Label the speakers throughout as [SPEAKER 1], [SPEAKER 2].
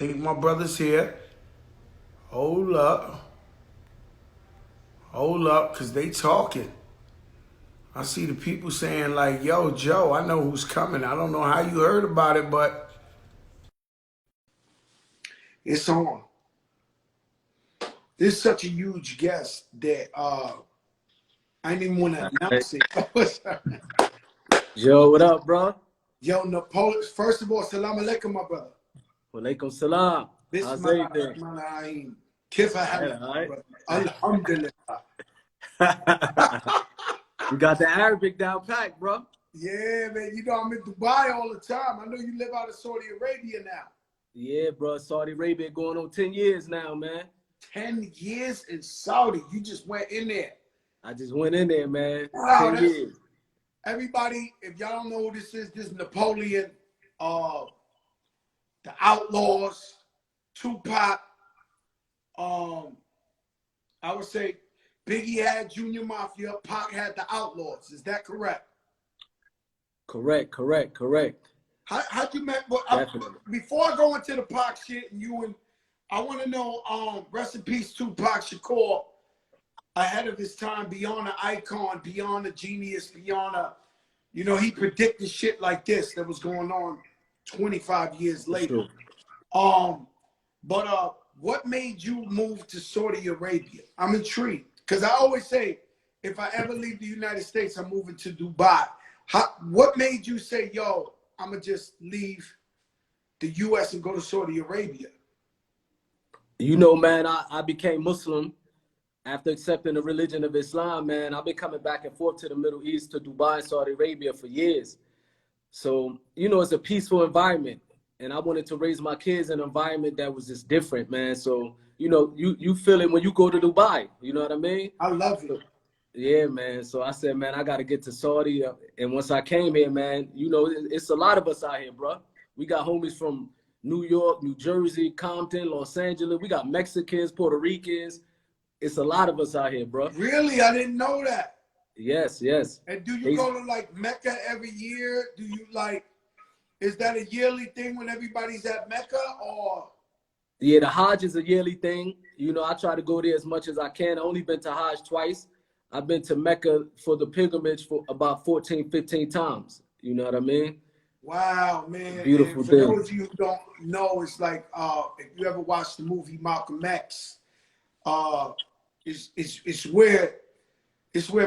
[SPEAKER 1] think my brother's here. Hold up. Hold up, because they talking. I see the people saying like, yo, Joe, I know who's coming. I don't know how you heard about it, but it's on. This is such a huge guest that I didn't even want to
[SPEAKER 2] Hey,
[SPEAKER 1] announce it.
[SPEAKER 2] Joe, what up, bro?
[SPEAKER 1] Yo, Napoleon, first of all, salam alaikum, my brother.
[SPEAKER 2] Walaikum salam. How's everything?
[SPEAKER 1] Bismillahirrahmanirrahim. Kif halak,
[SPEAKER 2] All right.
[SPEAKER 1] Alhamdulillah.
[SPEAKER 2] You got the Arabic down pat, bro.
[SPEAKER 1] Yeah, man. You know I'm in Dubai all the time. I know you live out of Saudi Arabia now.
[SPEAKER 2] Yeah, bro. Saudi Arabia going on 10 years now, man.
[SPEAKER 1] 10 years in Saudi. You just went in there.
[SPEAKER 2] I just went in there, man.
[SPEAKER 1] Wow,
[SPEAKER 2] 10 years.
[SPEAKER 1] everybody, if y'all don't know who this is Napoleon, the Outlawz, Tupac, I would say Biggie had Junior Mafia, Pac had the Outlawz. Is that correct?
[SPEAKER 2] Correct.
[SPEAKER 1] How'd you met? Well, before I go into the Pac shit I want to know, rest in peace, Tupac Shakur, ahead of his time, beyond an icon, beyond a genius, beyond a, he predicted shit like this that was going on 25 years later.
[SPEAKER 2] Sure.
[SPEAKER 1] But what made you move to Saudi Arabia? I'm intrigued because I always say, if I ever leave the United States, I'm moving to Dubai. What made you say, yo, I'm gonna just leave the U.S. and go to Saudi Arabia?
[SPEAKER 2] Man, I became Muslim after accepting the religion of Islam, man. I've been coming back and forth to the Middle East, to Dubai, Saudi Arabia for years. So, it's a peaceful environment. And I wanted to raise my kids in an environment that was just different, man. So, you feel it when you go to Dubai. You know what I mean?
[SPEAKER 1] I love it.
[SPEAKER 2] Yeah, man. So I said, man, I got to get to Saudi. And once I came here, man, it's a lot of us out here, bro. We got homies from New York, New Jersey, Compton, Los Angeles. We got Mexicans, Puerto Ricans. It's a lot of us out here, bro.
[SPEAKER 1] Really? I didn't know that.
[SPEAKER 2] Yes.
[SPEAKER 1] And do you go to like Mecca every year? Do you is that a yearly thing when everybody's at Mecca or?
[SPEAKER 2] Yeah, the Hajj is a yearly thing. I try to go there as much as I can. I only been to Hajj twice. I've been to Mecca for the pilgrimage for about 14, 15 times. You know what I mean?
[SPEAKER 1] Wow, man.
[SPEAKER 2] Beautiful
[SPEAKER 1] and for
[SPEAKER 2] thing.
[SPEAKER 1] those of you who don't know, it's like if you ever watched the movie Malcolm X, it's where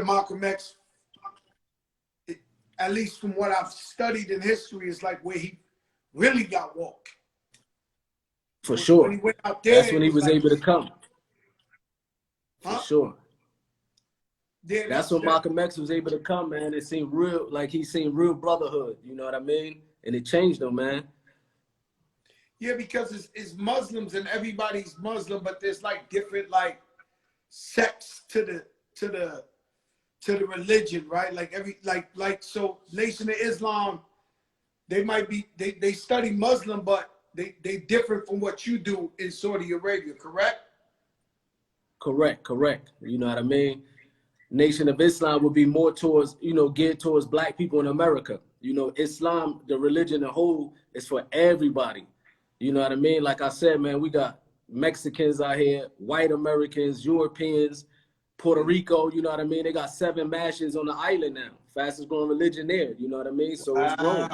[SPEAKER 1] Malcolm X, at least from what I've studied in history, is like where he really got woke.
[SPEAKER 2] For sure.
[SPEAKER 1] When he went out there,
[SPEAKER 2] that's when he was able to come. For sure.
[SPEAKER 1] Yeah,
[SPEAKER 2] that's when Malcolm X was able to come, man. It seemed real, like he seen real brotherhood. You know what I mean? And it changed him, man.
[SPEAKER 1] Yeah, because it's Muslims and everybody's Muslim, but there's like different sects to the religion, right? So Nation of Islam, they might be they study Muslim, but they different from what you do in Saudi Arabia, correct?
[SPEAKER 2] Correct. You know what I mean? Nation of Islam would be more towards, geared towards black people in America. Islam, the religion as a whole, is for everybody. You know what I mean? Like I said, man, we got Mexicans out here, white Americans, Europeans, Puerto Rico, you know what I mean? They got 7 mashes on the island now. Fastest growing religion there, you know what I mean? So it's growing.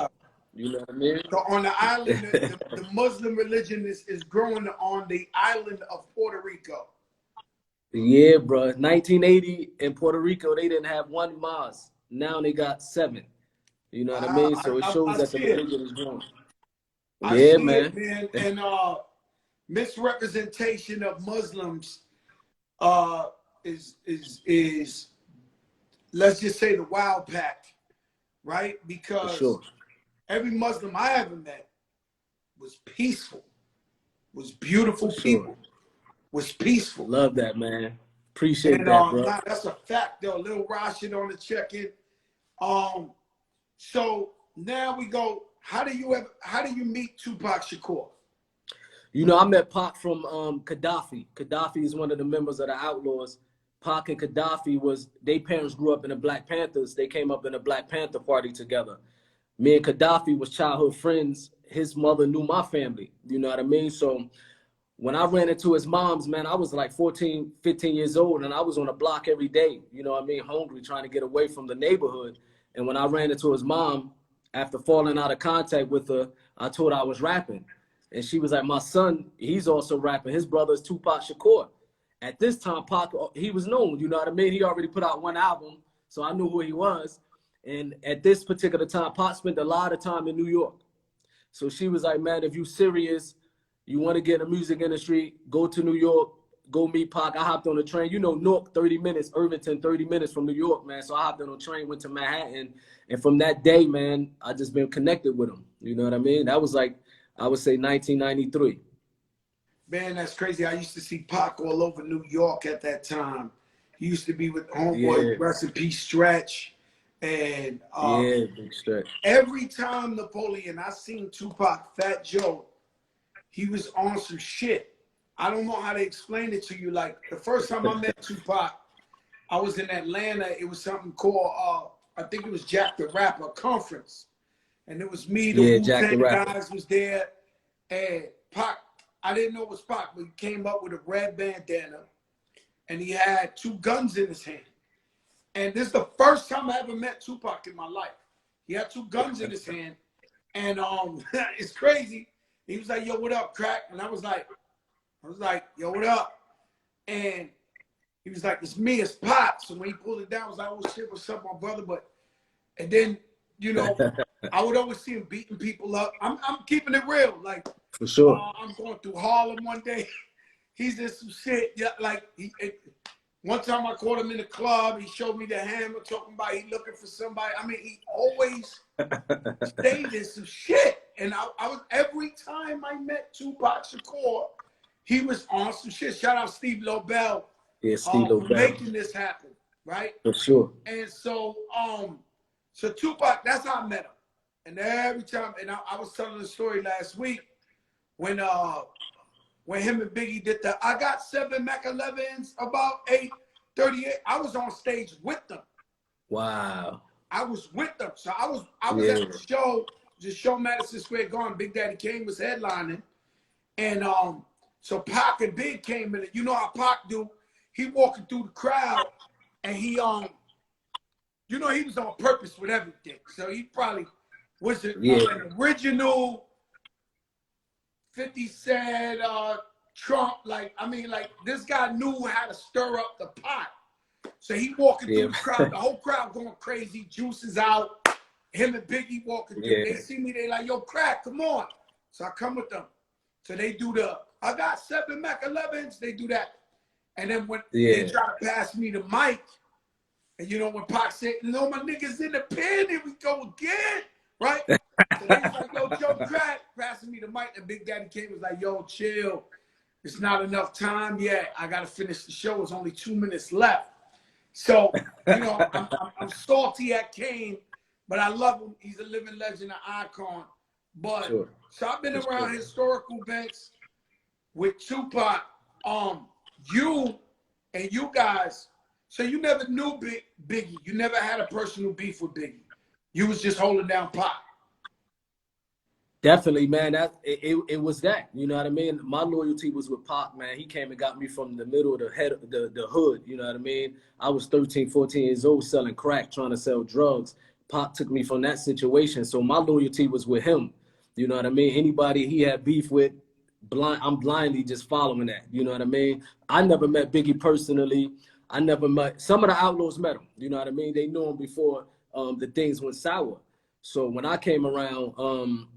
[SPEAKER 2] You know what I mean?
[SPEAKER 1] So on the island, the Muslim religion is growing on the island of Puerto Rico.
[SPEAKER 2] Yeah, bro. 1980 in Puerto Rico, they didn't have 1 mosque. Now they got 7. You know what I mean? So it shows that the religion is growing.
[SPEAKER 1] Yeah, man. And misrepresentation of Muslims is let's just say the wild pack, right? Because every Muslim I ever met was peaceful, was beautiful people. Was peaceful.
[SPEAKER 2] Love that, man. Appreciate that, bro.
[SPEAKER 1] Nah, that's a fact, though. Little Rashid on the check-in. So now we go. How do you meet Tupac Shakur?
[SPEAKER 2] I met Pac from Gaddafi. Gaddafi is one of the members of the Outlawz. Pac and Gaddafi their parents grew up in the Black Panthers. They came up in the Black Panther Party together. Me and Gaddafi was childhood friends, his mother knew my family. You know what I mean? So when I ran into his mom's, man, I was like 14, 15 years old, and I was on the block every day, you know what I mean, hungry, trying to get away from the neighborhood. And when I ran into his mom, after falling out of contact with her, I told her I was rapping. And she was like, my son, he's also rapping. His brother is Tupac Shakur. At this time, Pac, he was known, you know what I mean? He already put out one album, so I knew who he was. And at this particular time, Pac spent a lot of time in New York. So she was like, man, if you serious, you want to get in the music industry, go to New York, go meet Pac. I hopped on the train. You know, Newark, 30 minutes, Irvington, 30 minutes from New York, man. So I hopped on a train, went to Manhattan. And from that day, man, I just been connected with him. You know what I mean? That was like, I would say 1993.
[SPEAKER 1] Man, that's crazy. I used to see Pac all over New York at that time. He used to be with Homeboy, Rest in Peace Stretch. And
[SPEAKER 2] Big Stretch.
[SPEAKER 1] Every time Napoleon, I seen Tupac, Fat Joe, he was on some shit. I don't know how to explain it to you. Like, the first time I met Tupac, I was in Atlanta. It was something called, I think it was Jack the Rapper conference. And it was me, the Wu-Tang guys was there. And Pac, I didn't know it was Pac, but he came up with a red bandana. And he had two guns in his hand. And this is the first time I ever met Tupac in my life. He had two guns in his hand. And it's crazy. He was like, yo, what up, crack? And I was like, yo, what up? And he was like, it's me, it's Pac. So when he pulled it down, I was like, oh shit, what's up, my brother? And then, you know, I would always see him beating people up. I'm keeping it real. Like,
[SPEAKER 2] for sure.
[SPEAKER 1] I'm going through Harlem one day. He's in some shit. Yeah, like, one time I caught him in the club. He showed me the hammer, talking about he looking for somebody. I mean, he always stayed in some shit. And I was, every time I met Tupac Shakur, he was on some shit. Shout out Steve Lobel.
[SPEAKER 2] Yeah, Steve Lobel.
[SPEAKER 1] For making this happen, right?
[SPEAKER 2] For sure.
[SPEAKER 1] And so, so Tupac, that's how I met him. And every time, and I was telling the story last week when him and Biggie did the I Got 7 Mac 11s, about 8:38. I was on stage with them.
[SPEAKER 2] Wow.
[SPEAKER 1] I was with them. So I was at the show, the show Madison Square Garden. Big Daddy Kane was headlining. And so Pac and Big came in. You know how Pac do? He walking through the crowd and he you know, he was on purpose with everything. So he probably was an original 50 Cent, Trump. Like, I mean, like, this guy knew how to stir up the pot. So he walking through the crowd, the whole crowd going crazy, juices out. Him and Biggie walking through. They see me, they like, yo, crack, come on. So I come with them. So they do the, I got 7 Mac 11s, they do that. And then when they try to pass me the mic, and you know, when Pac said, no, my niggas in the pen, here we go again, right? So they was like, yo, Joe Crack, passing me the mic, and Big Daddy Kane was like, yo, chill. It's not enough time yet. I got to finish the show. It's only 2 minutes left. So, you know, I'm salty at Kane, but I love him. He's a living legend, an icon. But, so I've been around historical events with Tupac. You and you guys, so you never knew Biggie. You never had a personal beef with Biggie. You was just holding down Pac.
[SPEAKER 2] Definitely, man. It was that. You know what I mean? My loyalty was with Pac, man. He came and got me from the middle of the hood. You know what I mean? I was 13, 14 years old selling crack, trying to sell drugs. Pac took me from that situation. So my loyalty was with him. You know what I mean? Anybody he had beef with, I'm blindly just following that. You know what I mean? I never met Biggie personally. I never met, some of the Outlawz met him. You know what I mean? They knew him before the things went sour. So when I came around,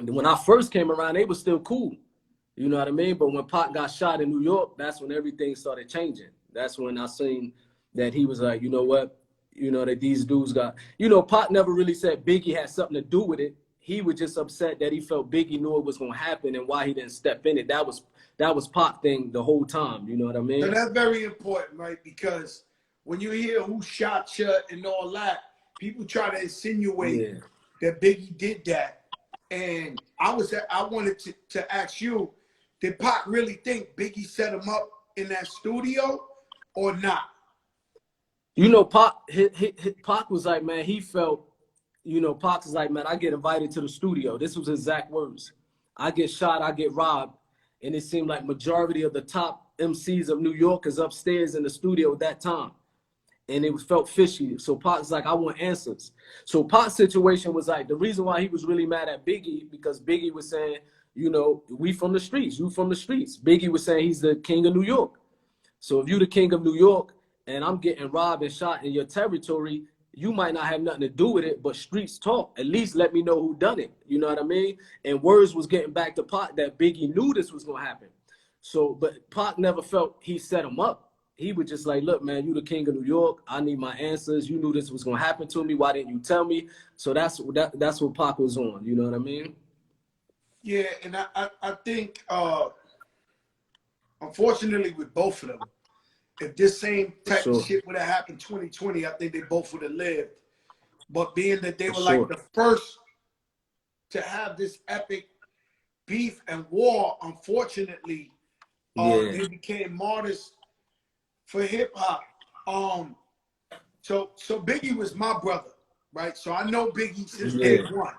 [SPEAKER 2] when I first came around, they were still cool. You know what I mean? But when Pac got shot in New York, that's when everything started changing. That's when I seen that he was like, you know what? You know, that these dudes got, you know, Pac never really said Biggie had something to do with it. He was just upset that he felt Biggie knew it was going to happen and why he didn't step in it. That was Pac thing the whole time. You know what I mean?
[SPEAKER 1] So that's very important, right? Because when you hear who shot you and all that, people try to insinuate that Biggie did that. And I wanted to ask you, did Pac really think Biggie set him up in that studio or not?
[SPEAKER 2] You know, Pac was like, man, he felt you know, Pac is like, man, I get invited to the studio. This was his exact words. I get shot, I get robbed. And it seemed like majority of the top MCs of New York is upstairs in the studio at that time. And it felt fishy. So Pac's like, I want answers. So Pac's situation was like, the reason why he was really mad at Biggie, because Biggie was saying, you know, we from the streets, you from the streets. Biggie was saying he's the king of New York. So if you the king of New York and I'm getting robbed and shot in your territory, you might not have nothing to do with it, but streets talk. At least let me know who done it. You know what I mean? And words was getting back to Pac that Biggie knew this was going to happen. So, but Pac never felt he set him up. He was just like, look, man, you the king of New York. I need my answers. You knew this was going to happen to me. Why didn't you tell me? So that's what Pac was on. You know what I mean?
[SPEAKER 1] Yeah, and I think, unfortunately, with both of them, if this same type of shit would have happened 2020, I think they both would have lived. But being that they were like the first to have this epic beef and war, unfortunately, they became martyrs for hip hop. So Biggie was my brother, right? So I know Biggie since day one,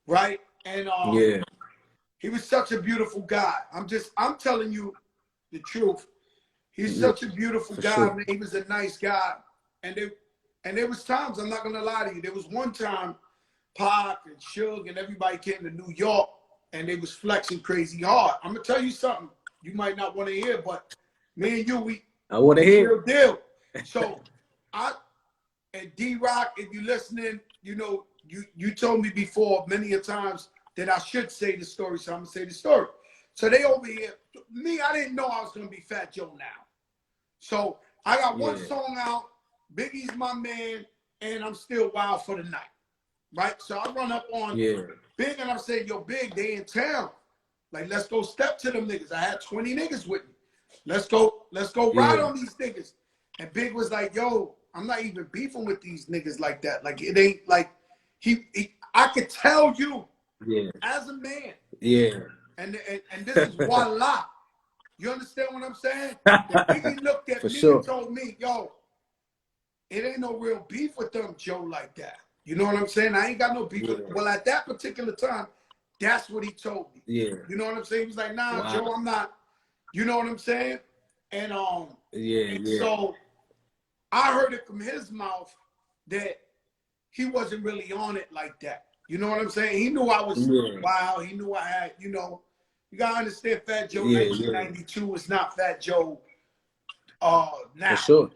[SPEAKER 1] right? And he was such a beautiful guy. I'm telling you the truth. He's such a beautiful guy, man. He was a nice guy. And there was times, I'm not gonna lie to you, there was one time Pac and Suge and everybody came to New York and they was flexing crazy hard. I'm gonna tell you something you might not want to hear, but me and you,
[SPEAKER 2] I want to hear.
[SPEAKER 1] Deal. So and D-Rock, if you're listening, you know, you told me before many a times that I should say the story, so I'm gonna say the story. So they over here, me, I didn't know I was gonna be Fat Joe now. So I got one song out, Biggie's my man, and I'm still wild for the night. Right? So I run up on Big and I'm saying, yo, Big, they in town. Like, let's go step to them niggas. I had 20 niggas with me. Let's go ride on these niggas. And Big was like, yo, I'm not even beefing with these niggas like that. Like, it ain't like I could tell you as a man. And this is voila. You understand what I'm saying? That Biggie looked at me and told me, yo, it ain't no real beef with them, Joe, like that. You know what I'm saying? I ain't got no beef with. Well, at that particular time, that's what he told me. You know what I'm saying? He was like, nah, Joe, I'm not. You know what I'm saying? And so I heard it from his mouth that he wasn't really on it like that. You know what I'm saying? He knew I was wild. He knew I had, you know, you gotta understand Fat Joe 1992 is not Fat Joe now. For sure.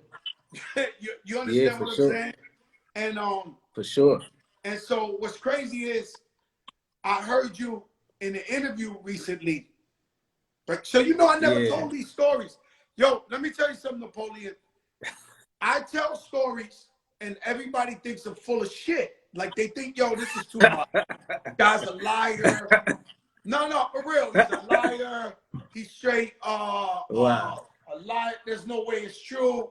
[SPEAKER 1] you understand what I'm saying? And
[SPEAKER 2] for sure.
[SPEAKER 1] And so what's crazy is I heard you in an interview recently. Right? So you know I never told these stories. Yo, let me tell you something, Napoleon. I tell stories and everybody thinks I'm full of shit. Like they think, yo, this is too much. Guy's a liar. No, for real. He's a liar. He's straight a lie. There's no way it's true.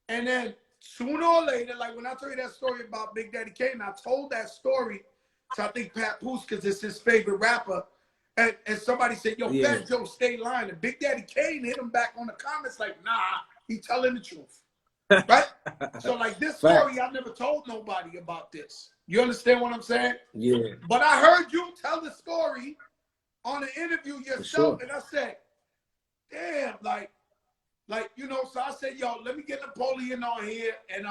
[SPEAKER 1] And then sooner or later, like when I tell you that story about Big Daddy Kane, I told that story to I think Pat Poose, because it's his favorite rapper. And somebody said, yo, Fat Joe, stay lying. And Big Daddy Kane hit him back on the comments like, nah, he telling the truth. Right? So like this story, I never told nobody about this. You understand what I'm saying? Yeah. But I heard you tell the story on an interview yourself, and I said, damn, like, you know, so I said, yo, let me get Napoleon on here. And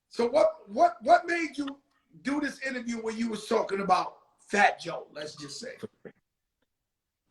[SPEAKER 1] so what made you do this interview when you was talking about Fat Joe, let's just say?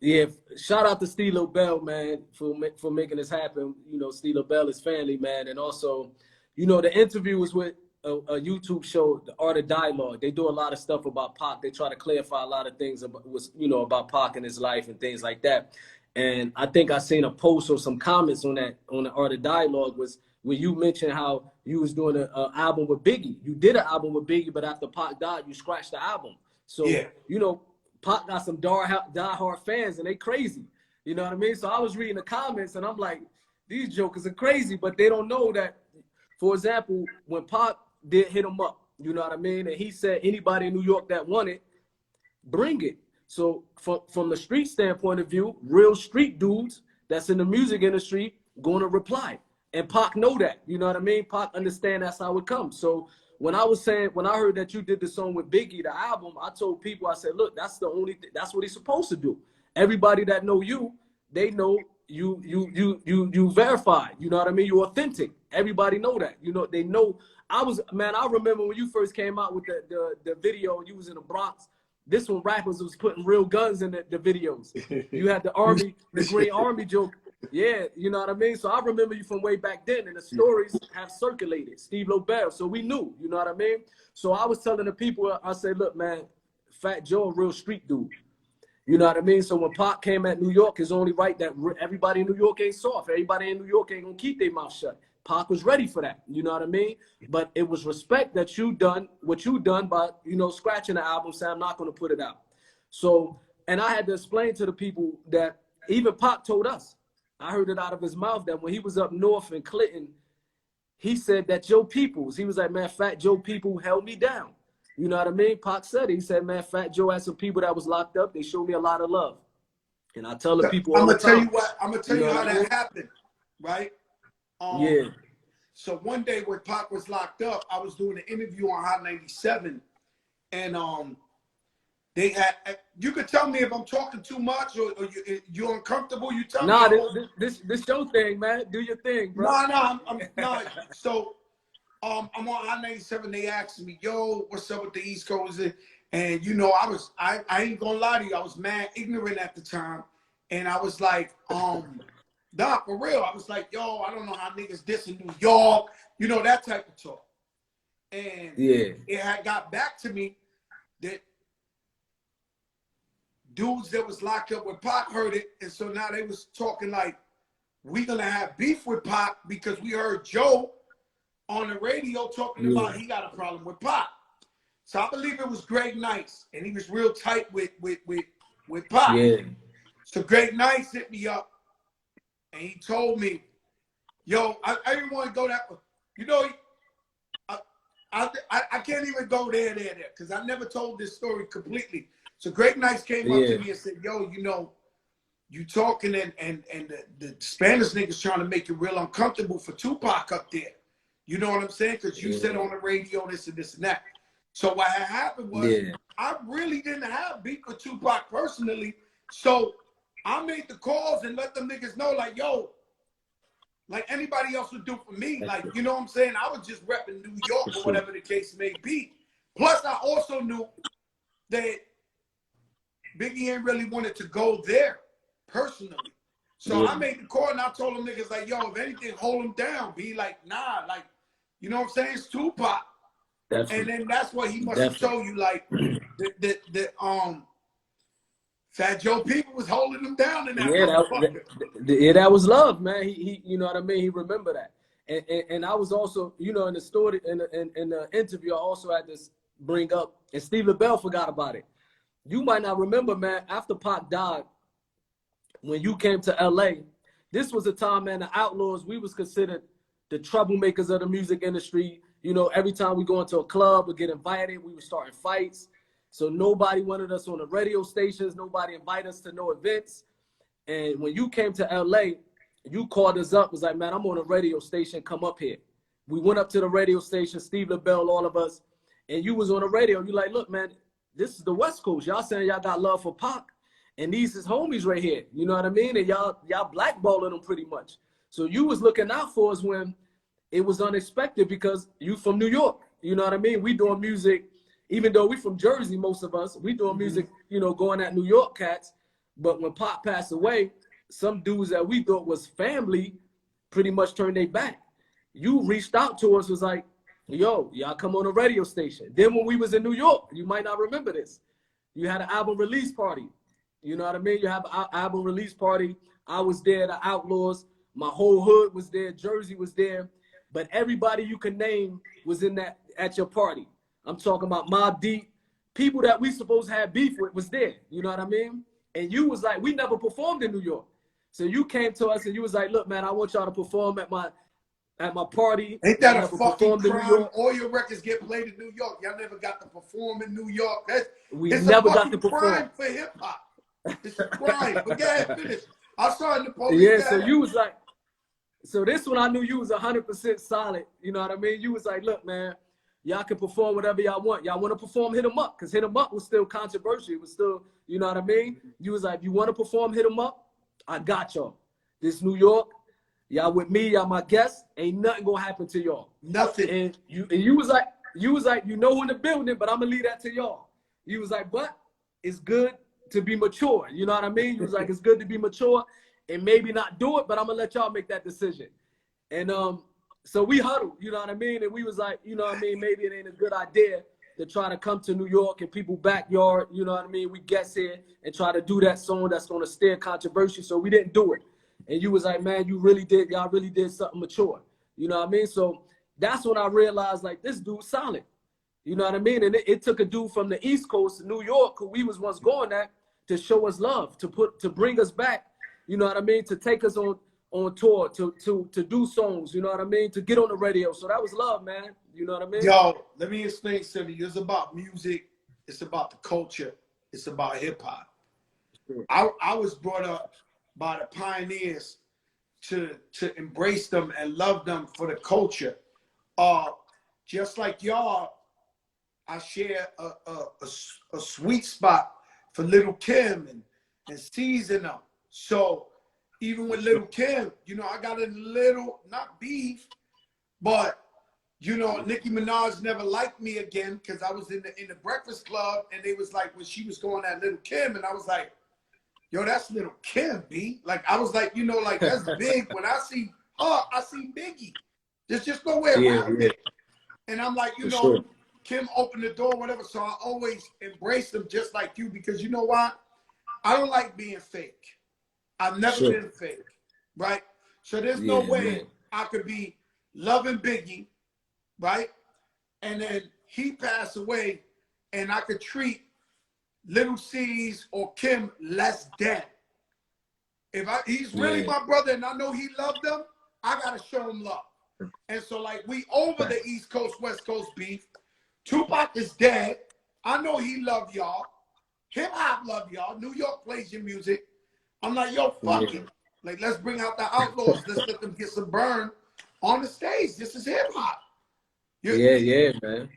[SPEAKER 2] Yeah, shout out to Stilo Bell, man, for making this happen. You know, Stilo Bell is family, man. And also, you know, the interview was with a YouTube show, The Art of Dialogue. They do a lot of stuff about Pac. They try to clarify a lot of things about Pac and his life and things like that. And I think I seen a post or some comments on The Art of Dialogue was when you mentioned how you was doing an album with Biggie. You did an album with Biggie, but after Pac died, you scratched the album. So, you know, Pac got some diehard fans and they crazy. You know what I mean? So I was reading the comments and I'm like, these jokers are crazy, but they don't know that, for example, when Pac did hit him up, you know what I mean? And he said, anybody in New York that want it, bring it. So from the street standpoint of view, real street dudes that's in the music industry going to reply. And Pac know that, you know what I mean? Pac understand that's how it comes. So when I heard that you did the song with Biggie, the album, I told people, I said, look, that's the only thing, that's what he's supposed to do. Everybody that know you, they know you verified. You know what I mean? You're authentic. Everybody know that. You know, they know. I remember when you first came out with the video, you was in the Bronx. This one rappers was putting real guns in the videos. You had the army, the Green Army joke. Yeah, you know what I mean? So I remember you from way back then, and the stories have circulated. Steve Lobel, so we knew, you know what I mean? So I was telling the people, I said, look, man, Fat Joe a real street dude. You know what I mean? So when Pac came at New York, it's only right that everybody in New York ain't soft. Everybody in New York ain't gonna keep their mouth shut. Pac was ready for that, you know what I mean? But it was respect that you done what you done by, you know, scratching the album, saying I'm not gonna put it out. So, and I had to explain to the people that even Pac told us, I heard it out of his mouth, that when he was up north in Clinton, he said that Joe Peoples, he was like, man, Fat Joe People held me down. You know what I mean? Pac said it. He said, man, Fat Joe had some people that was locked up. They showed me a lot of love. And I tell the people all the time.
[SPEAKER 1] I'm going to tell you how that happened, right?
[SPEAKER 2] Yeah.
[SPEAKER 1] So one day when Pac was locked up, I was doing an interview on Hot 97. And they had, you could tell me if I'm talking too much or you're uncomfortable. You tell me.
[SPEAKER 2] Nah, this your thing, man. Do your thing, bro.
[SPEAKER 1] No. So I'm on Hot 97. They asked me, yo, what's up with the East Coast? And you know, I ain't gonna lie to you, I was mad ignorant at the time. And I was like, Doc, for real. I was like, yo, I don't know how niggas diss in New York, you know, that type of talk. And
[SPEAKER 2] yeah,
[SPEAKER 1] it had got back to me that dudes that was locked up with Pac heard it. And so now they was talking like, we gonna have beef with Pac because we heard Joe on the radio talking about he got a problem with Pac. So I believe it was Greg Nice, and he was real tight with Pac.
[SPEAKER 2] Yeah.
[SPEAKER 1] So Greg Nice hit me up, and he told me, yo, I didn't want to go that, you know, I can't even go there, because I never told this story completely. So Greg Nice came up to me and said, yo, you know, you talking and the Spanish niggas trying to make it real uncomfortable for Tupac up there. You know what I'm saying? Because you said on the radio this and this and that. So what had happened was I really didn't have beef with Tupac personally. So I made the calls and let them niggas know, like, yo, like anybody else would do for me. Like, you know what I'm saying? I was just repping New York or whatever the case may be. Plus, I also knew that Biggie ain't really wanted to go there personally. So I made the call and I told them niggas, like, yo, if anything, hold him down. Be like, nah, like, you know what I'm saying? It's Tupac. And then that's what he must have told you, like, Fat Joe People was holding him down in that
[SPEAKER 2] that was love, man. He you know what I mean? He remembered that. And I was also, you know, in the story, in the interview, I also had to bring up, and Steve LaBelle forgot about it. You might not remember, man, after Pac died, when you came to LA, this was a time, man, the Outlawz, we was considered the troublemakers of the music industry. You know, every time we go into a club or get invited, we were starting fights. So nobody wanted us on the radio stations. Nobody invited us to no events. And when you came to LA, you called us up, was like, man, I'm on a radio station, come up here. We went up to the radio station, Steve LaBelle, all of us, and you was on the radio. You like, look, man, this is the West Coast. Y'all saying y'all got love for Pac, and these is homies right here. You know what I mean? And y'all blackballing them pretty much. So you was looking out for us when it was unexpected, because you from New York. You know what I mean? We doing music, even though we from Jersey, most of us, we doing music, you know, going at New York cats. But when Pac passed away, some dudes that we thought was family pretty much turned their back. You reached out to us, was like, yo, y'all come on a radio station. Then when we was in New York, you might not remember this, you had an album release party. You know what I mean? You have an album release party. I was there, the Outlawz, my whole hood was there, Jersey was there. But everybody you can name was in that at your party. I'm talking about Mobb Deep, people that we supposed to have beef with was there. You know what I mean? And you was like, we never performed in New York. So you came to us and you was like, look, man, I want y'all to perform at my party.
[SPEAKER 1] Ain't that a fucking crime? All your records get played in New York. Y'all never got to perform in New York.
[SPEAKER 2] We never got to perform.
[SPEAKER 1] Crime for hip hop. It's a crime. But go ahead, finish. I saw it in the police.
[SPEAKER 2] Yeah, so you was like, so this one I knew you was 100% solid. You know what I mean? You was like, look, man, y'all can perform whatever y'all want. Y'all want to perform Hit 'em Up, because Hit 'em Up was still controversial. It was still, you know what I mean? You was like, you want to perform Hit 'em Up? I got y'all. This New York, y'all with me, y'all my guests. Ain't nothing gonna happen to y'all.
[SPEAKER 1] Nothing.
[SPEAKER 2] And you was like, you know who in the building, but I'm gonna leave that to y'all. You was like, but it's good to be mature. You know what I mean? You was like, it's good to be mature and maybe not do it, but I'm gonna let y'all make that decision. And so we huddled, you know what I mean? And we was like, you know what I mean? Maybe it ain't a good idea to try to come to New York and people's backyard, you know what I mean? We guests here and try to do that song that's gonna steer controversy. So we didn't do it. And you was like, man, y'all really did something mature. You know what I mean? So that's when I realized, like, this dude's solid. You know what I mean? And it took a dude from the East Coast, New York, who we was once going at, to show us love, to bring us back, you know what I mean? To take us on tour, to do songs, you know what I mean? To get on the radio. So that was love, man. You know what I mean?
[SPEAKER 1] Yo, let me explain something. It's about music. It's about the culture. It's about hip hop.
[SPEAKER 2] Sure.
[SPEAKER 1] I was brought up by the pioneers to embrace them and love them for the culture. Just like y'all, I share a sweet spot for Little Kim and season them. So even with Little Kim, you know, I got a little, not beef, but you know, Nicki Minaj never liked me again because I was in the Breakfast Club, and they was like, when she was going at Little Kim, and I was like, yo, that's Little Kim, B. Like, I was like, you know, like, that's big. When I see her, I see Biggie. There's just no way around it. And I'm like, you know, Kim opened the door, whatever. So I always embrace them just like you, because you know what? I don't like being fake. I've never been fake, right? So there's no way I could be loving Biggie, right? And then he passed away, and I could treat Little C's or Kim less than. If he's really my brother and I know he loved them, I gotta show him love. And so, like, we over the East Coast, West Coast beef. Tupac is dead. I know he loved y'all. Hip hop love y'all. New York plays your music. I'm like, yo, fuck it. Like, let's bring out the Outlawz. Let's let them get some burn on the stage. This is hip hop.
[SPEAKER 2] Man.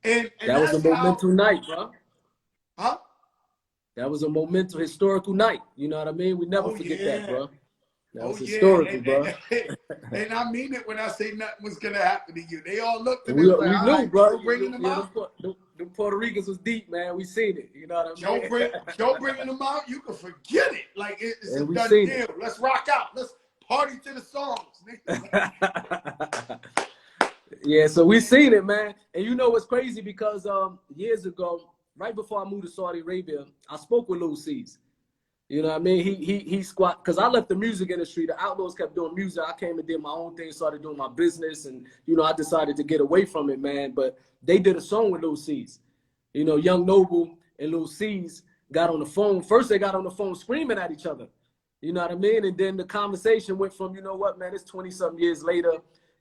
[SPEAKER 1] And
[SPEAKER 2] that was a monumental night, bro.
[SPEAKER 1] Huh?
[SPEAKER 2] That was a monumental, historical night. You know what I mean? We never forget that, bro. That was historical, bro.
[SPEAKER 1] And I mean it when I say nothing was gonna happen to you. They all looked at
[SPEAKER 2] we
[SPEAKER 1] me
[SPEAKER 2] knew,
[SPEAKER 1] like,
[SPEAKER 2] bro.
[SPEAKER 1] Joe bringing them out.
[SPEAKER 2] The Puerto Ricans was deep, man. We seen it. You know what I
[SPEAKER 1] mean? Joe bringing them out. You can forget it. Like, it's a done deal. Let's rock out. Let's party to the songs.
[SPEAKER 2] Yeah, so we seen it, man. And you know what's crazy? Because years ago, right before I moved to Saudi Arabia, I spoke with Lil C's. You know what I mean? He squat, because I left the music industry. The Outlawz kept doing music. I came and did my own thing, started doing my business, and you know, I decided to get away from it, man. But they did a song with Lil C's. You know, Young Noble and Lil C's got on the phone. First, they got on the phone screaming at each other. You know what I mean? And then the conversation went from, you know what, man, it's 20-something years later.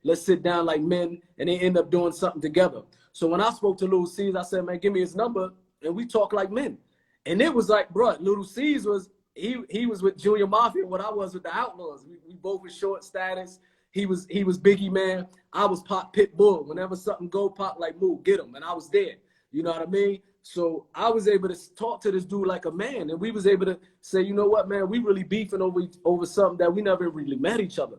[SPEAKER 2] Let's sit down like men, and they end up doing something together. So when I spoke to Lil C's, I said, man, give me his number, and we talk like men. And it was like, bro, Lil C's was, he was with Junior Mafia, what I was with the Outlawz. We both were short status. He was Biggie, man. I was Pop Pitbull. Whenever something go, Pop like, move, get him. And I was there. You know what I mean? So I was able to talk to this dude like a man, and we was able to say, you know what, man, we really beefing over something that we never really met each other.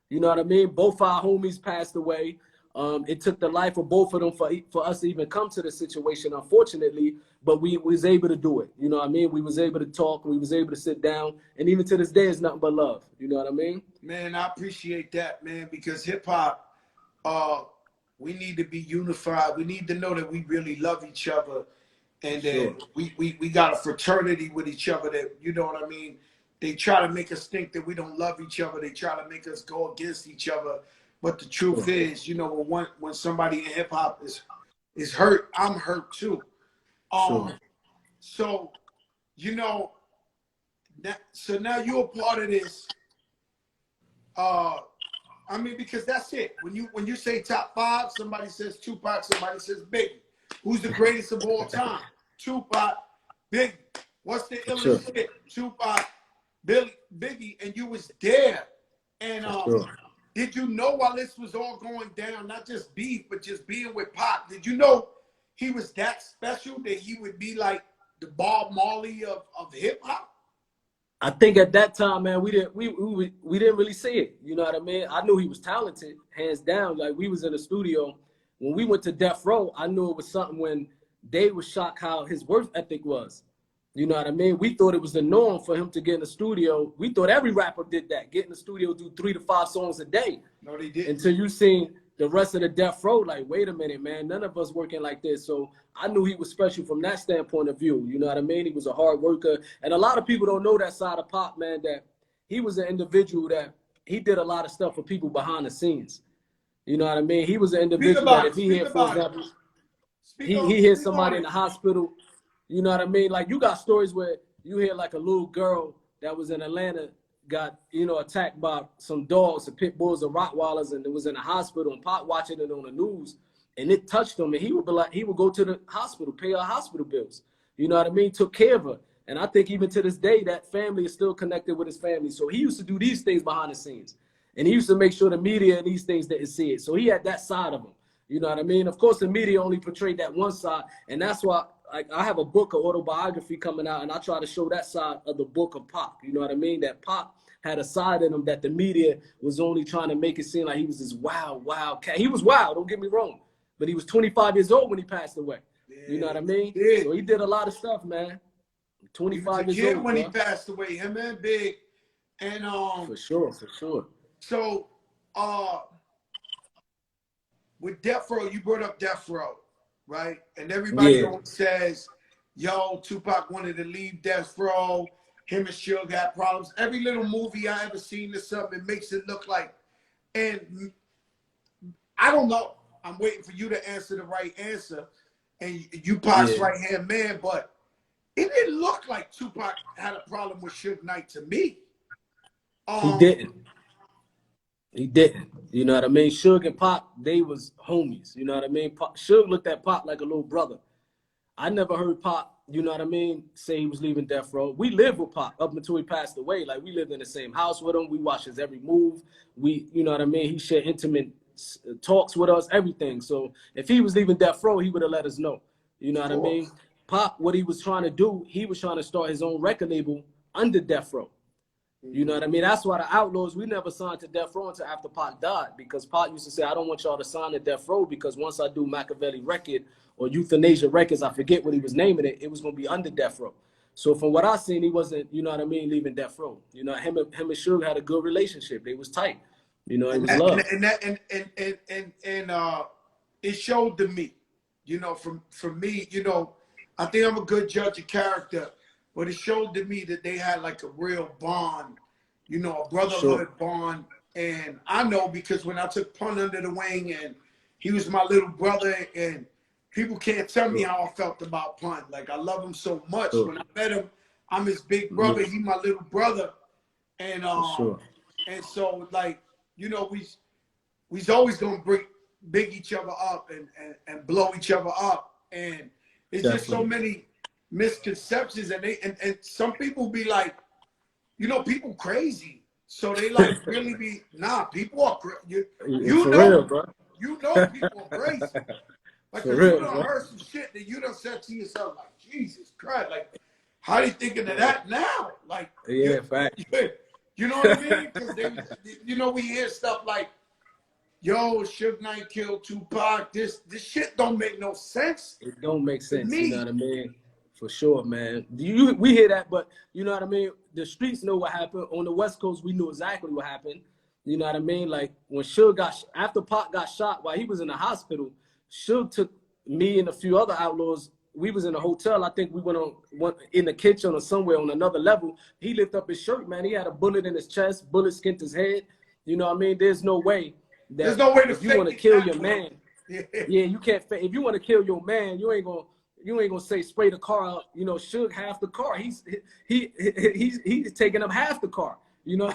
[SPEAKER 2] You know what I mean? Both our homies passed away. It took the life of both of them for us to even come to the situation, unfortunately, but we was able to do it. You know what I mean? We was able to talk. We was able to sit down. And even to this day, it's nothing but love. You know what I mean? Man,
[SPEAKER 1] I appreciate that, man, because hip-hop, we need to be unified. We need to know that we really love each other, and that we got a fraternity with each other that, you know what I mean? They try to make us think that we don't love each other. They try to make us go against each other. But the truth is, you know, when somebody in hip hop is hurt, I'm hurt too. So, you know, so now you're a part of this. I mean, because that's it. When you say top five, somebody says Tupac, somebody says Biggie. Who's the greatest of all time? Tupac, Biggie. What's the illest shit? Tupac, Biggie, and you was there. And did you know while this was all going down, not just beef, but just being with Pop, did you know he was that special that he would be like the Bob Marley of hip hop?
[SPEAKER 2] I think at that time, man, we didn't really see it. You know what I mean? I knew he was talented, hands down. Like, we was in the studio when we went to Death Row. I knew it was something when they was shocked how his work ethic was. You know what I mean? We thought it was the norm for him to get in the studio. We thought every rapper did that, get in the studio, do 3 to 5 songs a day.
[SPEAKER 1] No, they didn't.
[SPEAKER 2] Until you seen the rest of the Death Row, like, wait a minute, man, none of us working like this. So I knew he was special from that standpoint of view. You know what I mean? He was a hard worker. And a lot of people don't know that side of Pop, man, that he was an individual that he did a lot of stuff for people behind the scenes. You know what I mean? He was an individual that if he hit, for example, he hit somebody in the hospital, you know what I mean? Like, you got stories where you hear like a little girl that was in Atlanta got, you know, attacked by some dogs, some pit bulls, or Rottweilers, and it was in the hospital, and Pop watching it on the news, and it touched him, and he would be like, he would go to the hospital, pay her hospital bills. You know what I mean? Took care of her. And I think even to this day, that family is still connected with his family. So he used to do these things behind the scenes. And he used to make sure the media and these things didn't see it. So he had that side of him. You know what I mean? Of course, the media only portrayed that one side. And that's why I have a book, an autobiography coming out, and I try to show that side of the book of Pop. You know what I mean? That Pop had a side in him that the media was only trying to make it seem like he was this wild cat. He was wild, don't get me wrong. But he was 25 years old when he passed away. Yeah, you know what I mean? Yeah. So he did a lot of stuff, man. 25 years old.
[SPEAKER 1] When he passed away, him and Big. And
[SPEAKER 2] for sure.
[SPEAKER 1] So with Death Row, you brought up Death Row, right? And everybody says, yo, Tupac wanted to leave Death Row. Him and Suge had problems. Every little movie I ever seen or something, it makes it look like. And I don't know. I'm waiting for you to answer the right answer. And you Pac's right-hand man, but it didn't look like Tupac had a problem with Suge Knight to me.
[SPEAKER 2] He didn't. You know what I mean? Suge and Pop, they was homies. You know what I mean? Suge looked at Pop like a little brother. I never heard Pop, you know what I mean, say he was leaving Death Row. We lived with Pop up until he passed away. Like, we lived in the same house with him. We watched his every move. You know what I mean? He shared intimate talks with us, everything. So if he was leaving Death Row, he would have let us know. You know what I mean? Pop, what he was trying to do, he was trying to start his own record label under Death Row. You know what I mean? That's why the Outlawz, we never signed to Death Row until after Pop died, because Pop used to say, I don't want y'all to sign to Death Row, because once I do Machiavelli record or Euthanasia Records, I forget what he was naming it, it was going to be under Death Row. So from what I seen, he wasn't, you know what I mean, leaving Death Row. You know, him and Suge had a good relationship. They was tight. You know, it was love. And it showed to me, you know, from me, you know, I think I'm a good judge of character, but it showed to me that they had like a real bond, you know, a brotherhood bond. And I know because when I took Pun under the wing and he was my little brother, and people can't tell me how I felt about Pun. Like, I love him so much. When I met him, I'm his big brother. He my little brother. And and so, like, you know, we's always gonna big each other up and blow each other up. And it's just so many misconceptions, and some people be like, you know, people crazy, so they like really be people are you know real, bro.
[SPEAKER 1] You know people are crazy, like, you done heard some shit that you done said to yourself, like, Jesus Christ, like, how they thinking of that now? Like,
[SPEAKER 2] fact.
[SPEAKER 1] You know what I mean? Because you know, we hear stuff like, yo, Suge Knight killed Tupac. This shit don't make no sense.
[SPEAKER 2] It don't make sense. You know what I mean? For sure, man. We hear that, but you know what I mean? The streets know what happened. On the West Coast, we knew exactly what happened. You know what I mean? Like, when Suge after Pac got shot while he was in the hospital, Suge took me and a few other Outlawz. We was in a hotel. I think we went in the kitchen or somewhere on another level. He lifted up his shirt, man. He had a bullet in his chest. Bullet skinned his head. You know what I mean? There's no way.
[SPEAKER 1] There's no way to
[SPEAKER 2] if you want to kill your man, you can't. If you want to kill your man, you ain't gonna say spray the car out. You know, Suge half the car. He's taking up half the car. You know,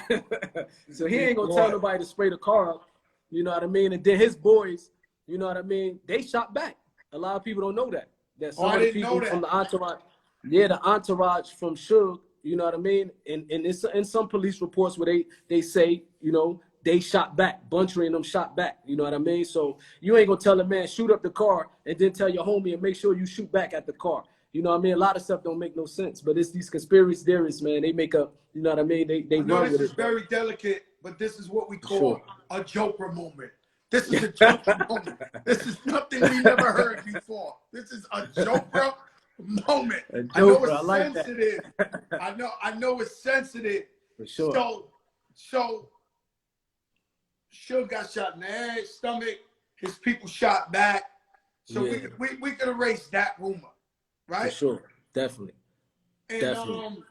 [SPEAKER 2] so he ain't gonna tell nobody to spray the car out. You know what I mean? And then his boys, you know what I mean? They shot back. A lot of people don't know that. That some of the people from the entourage, the entourage from Suge. You know what I mean? And in some police reports where they say, you know, they shot back. Buntry and them shot back. You know what I mean? So you ain't gonna tell a man shoot up the car and then tell your homie and make sure you shoot back at the car. You know what I mean? A lot of stuff don't make no sense. But it's these conspiracy theorists, man. They make up. You know what I mean? They
[SPEAKER 1] I know
[SPEAKER 2] run
[SPEAKER 1] this
[SPEAKER 2] with
[SPEAKER 1] is
[SPEAKER 2] it.
[SPEAKER 1] very delicate, but this is what we call
[SPEAKER 2] Sure.
[SPEAKER 1] a Joker moment. This is a Joker moment. This is nothing we never heard before. This is a Joker moment. I know it's
[SPEAKER 2] like
[SPEAKER 1] sensitive. I know it's sensitive.
[SPEAKER 2] For sure.
[SPEAKER 1] So Suge got shot in the head, stomach. His people shot back. So
[SPEAKER 2] Yeah.
[SPEAKER 1] we could erase that rumor, right?
[SPEAKER 2] For sure. Definitely.
[SPEAKER 1] And
[SPEAKER 2] Definitely.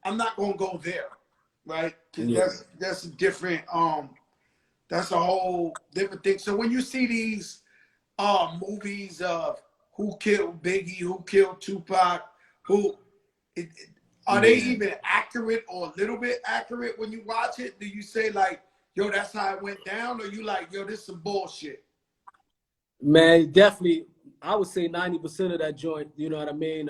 [SPEAKER 1] I'm not gonna go there, right? Because
[SPEAKER 2] Yeah.
[SPEAKER 1] that's a different that's a whole different thing. So when you see these movies of who killed Biggie, who killed Tupac, are they even accurate or a little bit accurate when you watch it? Do you say like, yo, that's how it went down, or you like, yo, this is some bullshit?
[SPEAKER 2] Man, definitely. I would say 90% of that joint. You know what I mean?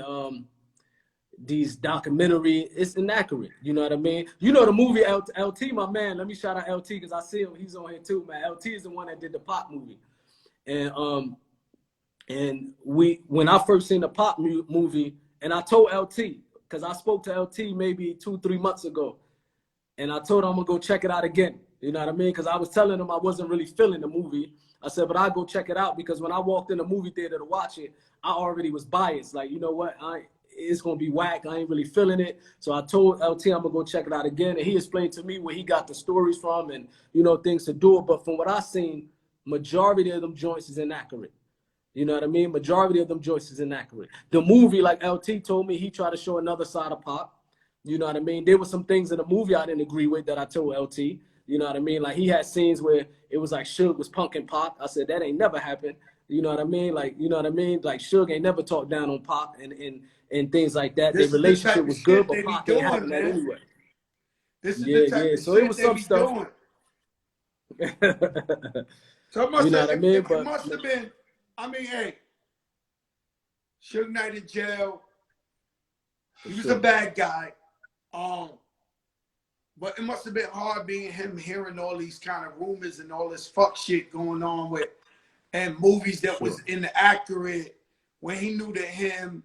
[SPEAKER 2] These documentary, it's inaccurate. You know what I mean? You know the movie LT, my man. Let me shout out LT because I see him. He's on here too, man. LT is the one that did the Pop movie, and when I first seen the Pop movie, and I told LT because I spoke to LT maybe 2-3 months ago, and I told him I'm gonna go check it out again. You know what I mean? Because I was telling him I wasn't really feeling the movie. I said, but I'll go check it out because when I walked in the movie theater to watch it, I already was biased. Like, you know what? It's going to be whack. I ain't really feeling it. So I told LT I'm going to go check it out again. And he explained to me where he got the stories from and, you know, things to do it. But from what I seen, majority of them joints is inaccurate. You know what I mean? Majority of them joints is inaccurate. The movie, like LT told me, he tried to show another side of Pop. You know what I mean? There were some things in the movie I didn't agree with that I told LT. You know what I mean? Like he had scenes where it was like Suge was punking Pop. I said, that ain't never happened. You know what I mean? Like, you know what I mean? Like Suge ain't never talked down on Pop and things like that. Their relationship was good, but Pop ain't having that anyway.
[SPEAKER 1] This is the type of
[SPEAKER 2] so
[SPEAKER 1] shit
[SPEAKER 2] it was
[SPEAKER 1] they
[SPEAKER 2] some
[SPEAKER 1] be
[SPEAKER 2] stuff.
[SPEAKER 1] doing. So it must,
[SPEAKER 2] you know what I mean?
[SPEAKER 1] It must have been, I mean, hey, Suge Knight in jail. He was a bad guy. But it must have been hard being him, hearing all these kind of rumors and all this fuck shit going on with, and movies that was inaccurate when he knew that him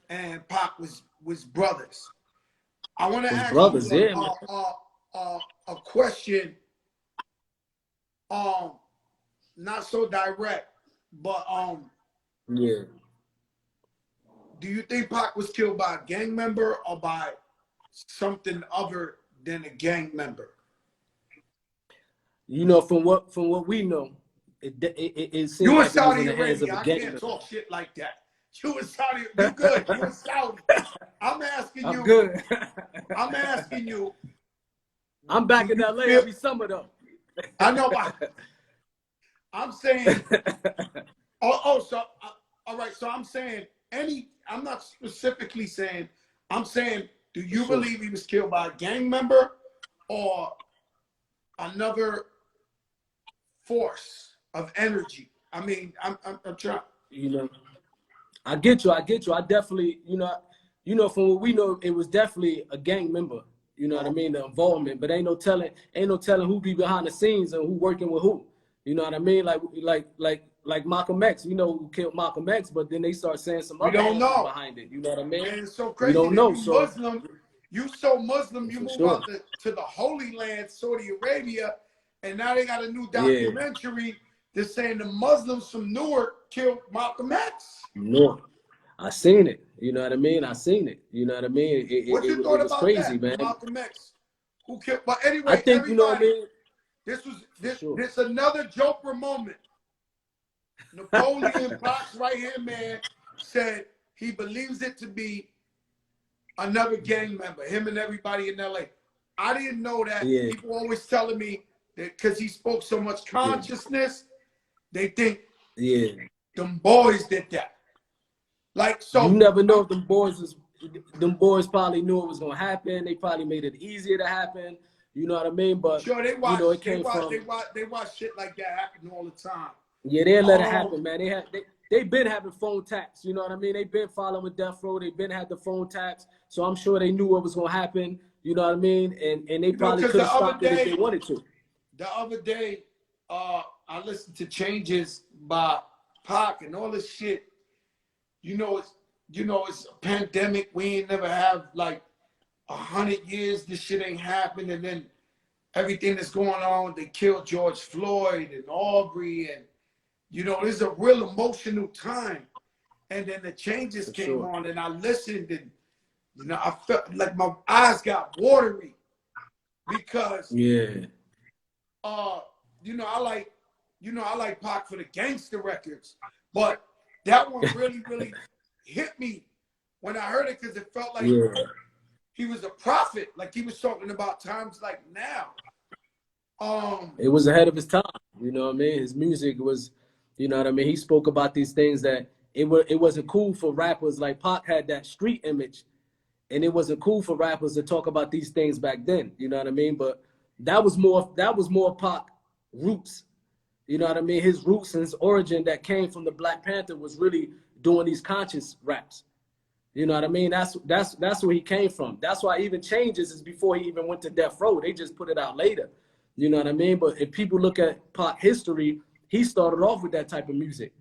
[SPEAKER 1] and Pac was brothers. I want to ask you a question. Not so direct, but do you think Pac was killed by a gang member or by something other than a gang member?
[SPEAKER 2] You know, from what we know, it seems
[SPEAKER 1] you
[SPEAKER 2] like
[SPEAKER 1] in Saudi
[SPEAKER 2] it was in the hands of
[SPEAKER 1] Arabia.
[SPEAKER 2] a
[SPEAKER 1] I
[SPEAKER 2] gang
[SPEAKER 1] can't
[SPEAKER 2] member.
[SPEAKER 1] talk shit like that. You in Saudi? You good? You in Saudi? I'm asking you.
[SPEAKER 2] I'm good.
[SPEAKER 1] I'm asking you.
[SPEAKER 2] I'm back in LA every summer though.
[SPEAKER 1] I know. I'm saying. So all right. So I'm saying I'm not specifically saying. I'm saying. Do you believe he was killed by a gang member or another force of energy? I mean, I'm trying.
[SPEAKER 2] You know, I get you. I definitely, you know, from what we know, it was definitely a gang member. You know what I mean? The involvement, but ain't no telling who be behind the scenes and who working with who. You know what I mean? Like Malcolm X. We know who killed Malcolm X, but then they start saying some other things behind it. You know what I mean?
[SPEAKER 1] And it's so crazy.
[SPEAKER 2] We don't know.
[SPEAKER 1] You so Muslim, you move out to the Holy Land, Saudi Arabia, and now they got a new documentary that's saying the Muslims from Newark killed Malcolm X.
[SPEAKER 2] No, I seen it. You know what I mean? I seen it. You know what I mean?
[SPEAKER 1] What you thought about
[SPEAKER 2] crazy,
[SPEAKER 1] that,
[SPEAKER 2] man.
[SPEAKER 1] Malcolm X? Who killed? But anyway,
[SPEAKER 2] I think, you know what I mean?
[SPEAKER 1] This another Joker moment. Napoleon, Pac's right-hand man, said he believes it to be another gang member, him and everybody in LA. I didn't know that. People always telling me that because he spoke so much consciousness, they think them boys did that. Like, so
[SPEAKER 2] you never know if them boys probably knew it was gonna happen. They probably made it easier to happen. You know what I mean? But
[SPEAKER 1] sure, they watch,
[SPEAKER 2] you know,
[SPEAKER 1] they watch shit like that happen all the time.
[SPEAKER 2] Yeah, they let it happen, man. They've been having phone taps. You know what I mean? They've been following Death Row. They've been had the phone taps. So I'm sure they knew what was gonna happen. You know what I mean? And they probably could have stopped it if they wanted to.
[SPEAKER 1] The other day, I listened to Changes by Pac and all this shit. It's a pandemic. We ain't never have like 100 years. This shit ain't happened. And then everything that's going on, they killed George Floyd and Aubrey. And, it's a real emotional time. And then the Changes came on and I listened and, I felt like my eyes got watery because, I like Pac for the gangster records, but that one really, really hit me when I heard it because it felt like he was a prophet, like he was talking about times like now.
[SPEAKER 2] It was ahead of his time, you know what I mean? His music was, you know what I mean? He spoke about these things that it wasn't cool for rappers. Like Pac had that street image, and it wasn't cool for rappers to talk about these things back then, you know what I mean? But that was more Pac roots. You know what I mean? His roots and his origin that came from the Black Panther was really doing these conscious raps. You know what I mean? That's where he came from. That's why even Changes is before he even went to Death Row. They just put it out later. You know what I mean? But if people look at Pac history, he started off with that type of music.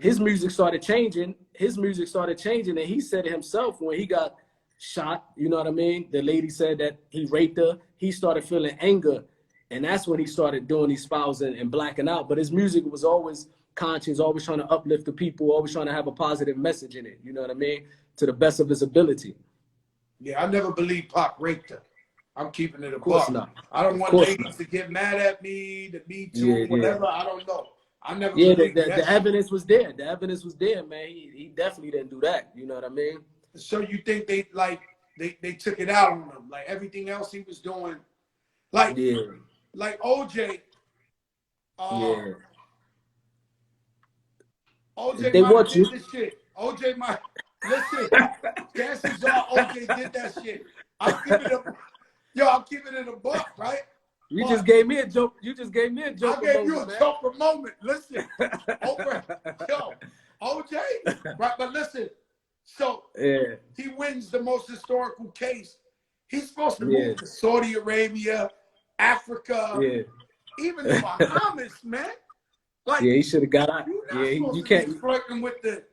[SPEAKER 2] His music started changing. And he said it himself when he got shot. You know what I mean? The lady said that he raped her. He started feeling anger. And that's when he started doing these fouls and blacking out. But his music was always conscious, always trying to uplift the people, always trying to have a positive message in it. You know what I mean? To the best of his ability.
[SPEAKER 1] Yeah, I never believed Pac raped her. I'm keeping it a
[SPEAKER 2] course
[SPEAKER 1] buck.
[SPEAKER 2] not.
[SPEAKER 1] I don't want ladies to get mad at me, to Me Too, whatever. I don't know. I never believed that.
[SPEAKER 2] The evidence was there. The evidence was there, man. He definitely didn't do that. You know what I mean?
[SPEAKER 1] So you think they took it out on him? Like everything else he was doing? Like OJ. OJ
[SPEAKER 2] they
[SPEAKER 1] might
[SPEAKER 2] want
[SPEAKER 1] have
[SPEAKER 2] you.
[SPEAKER 1] did this shit. OJ might listen. Chances are OJ did that shit. I'm keeping it a buck, right?
[SPEAKER 2] You just gave me a joke. I gave
[SPEAKER 1] you a joker moment. Listen, OJ, right? But listen, so he wins the most historical case. He's supposed to move to Saudi Arabia, Africa, even the Bahamas, man. Like,
[SPEAKER 2] he should have got out.
[SPEAKER 1] You can't be flirting with the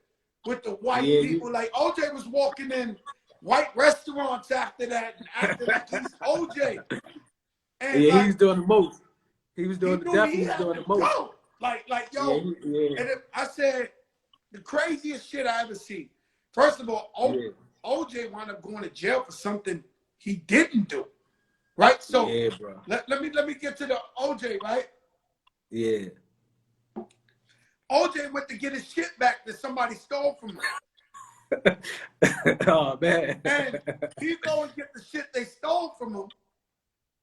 [SPEAKER 1] white people. Like OJ was walking in white restaurants after that and acting like he's OJ. And
[SPEAKER 2] he was doing the most. He was doing definitely doing the most.
[SPEAKER 1] Go. Like yo. And I said the craziest shit I ever seen. First of all, OJ wound up going to jail for something he didn't do. Right? So
[SPEAKER 2] bro.
[SPEAKER 1] Let me get to the OJ, right?
[SPEAKER 2] Yeah.
[SPEAKER 1] OJ went to get his shit back that somebody stole from him.
[SPEAKER 2] Oh man.
[SPEAKER 1] And he go and get the shit they stole from him.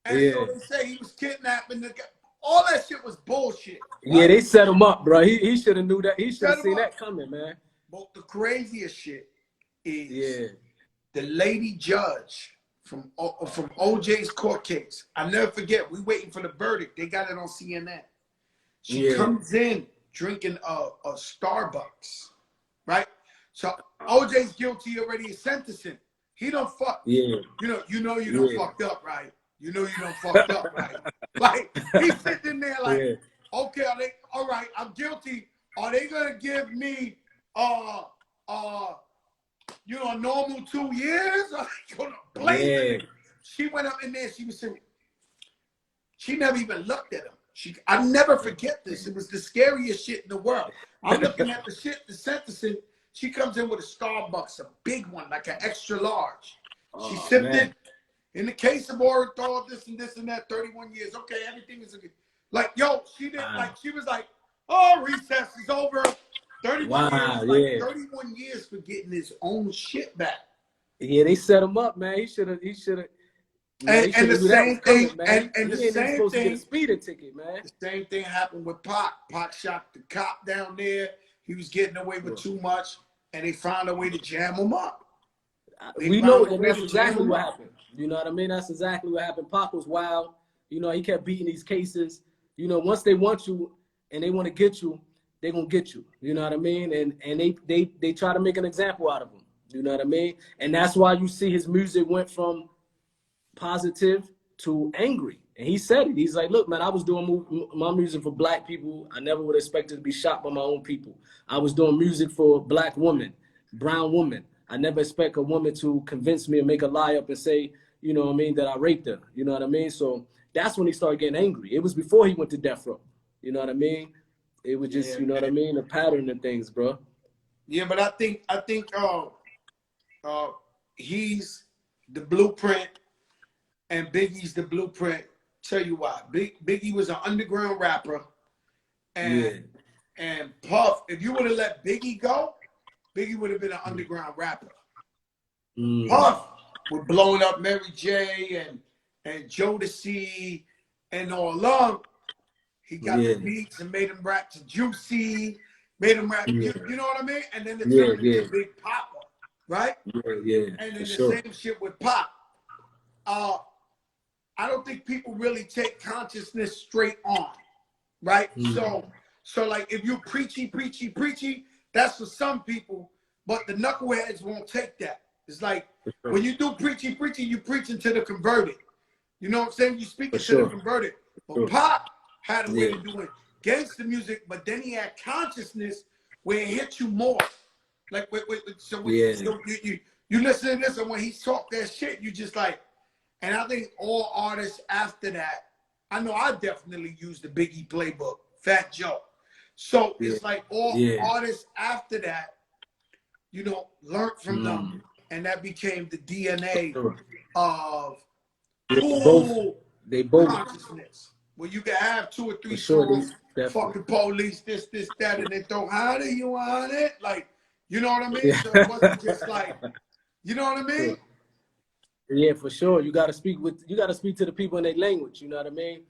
[SPEAKER 1] And so they say he was kidnapping the guy. All that shit was bullshit. Right?
[SPEAKER 2] Yeah, they set him up, bro. He should have knew that. He should have seen that coming, man.
[SPEAKER 1] But the craziest shit is the lady judge from OJ's court case. I never forget. We waiting for the verdict. They got it on CNN. She comes in drinking a Starbucks, right? So OJ's guilty already of sentencing. He don't fuck. You don't fucked up, right? You know you don't fucked up, right? Like he's sitting there like, okay, all right, I'm guilty. Are they gonna give me a normal 2 years? Are they gonna blame me? She went up in there, she was saying, she never even looked at him. I never forget this. It was the scariest shit in the world. I'm looking at the shit, the sentencing. She comes in with a Starbucks, a big one, like an extra large. She sipped it. In the case of Orenthal, this and that, 31 years. Okay, everything is like, yo, she didn't she was like, oh, recess is over. 31 years, 31 years for getting his own shit back.
[SPEAKER 2] Yeah, they set him up, man. He should have.
[SPEAKER 1] And the same thing, and the same thing,
[SPEAKER 2] get a speeding ticket, man.
[SPEAKER 1] The same thing happened with Pac. Pac shot the cop down there. He was getting away with too much, and they found a way to jam him up.
[SPEAKER 2] We know, and that's exactly what happened. You know what I mean? That's exactly what happened. Pac was wild. You know, he kept beating these cases. You know, once they want you and they want to get you, they're gonna get you. You know what I mean? And they try to make an example out of him. You know what I mean? And that's why you see his music went from positive to angry. And he said it. He's like, look, man, I was doing my music for black people. I never would expect to be shot by my own people. I was doing music for black women, brown women. I never expect a woman to convince me and make a lie up and say, you know what I mean, that I raped her. You know what I mean? So that's when he started getting angry. It was before he went to death row. You know what I mean? It was just, you know what I mean, a pattern of things, bro.
[SPEAKER 1] Yeah, but I think he's the blueprint and Biggie's the blueprint. Tell you why. Biggie was an underground rapper, and Puff. If you would have let Biggie go, Biggie would have been an underground rapper. Puff was blowing up Mary J. and Jodeci and all along. He got the beats and made him rap to Juicy, made him rap, you know what I mean? And then it turned into Big Papa, right? And then the same shit with Pop. I don't think people really take consciousness straight on, right? So like if you preachy, that's for some people, but the knuckleheads won't take that. It's like when you do preachy, you preaching to the converted. You know what I'm saying? You speaking to the converted. But Pop had a way of doing gangster music, but then he had consciousness where it hit you more. Like, so you listen to this, and when he talked that shit, you just like, and I think all artists after that, I know I definitely used the Biggie playbook, Fat Joe. So it's like all artists after that, you know, learned from them, and that became the DNA of
[SPEAKER 2] they both
[SPEAKER 1] consciousness. Where you can have 2 or 3 songs, fucking police, this, that, and they throw, how do you want it? Like, you know what I mean? So it wasn't just like, you know what I mean?
[SPEAKER 2] Yeah, for sure. You gotta speak to the people in their language, you know what I mean?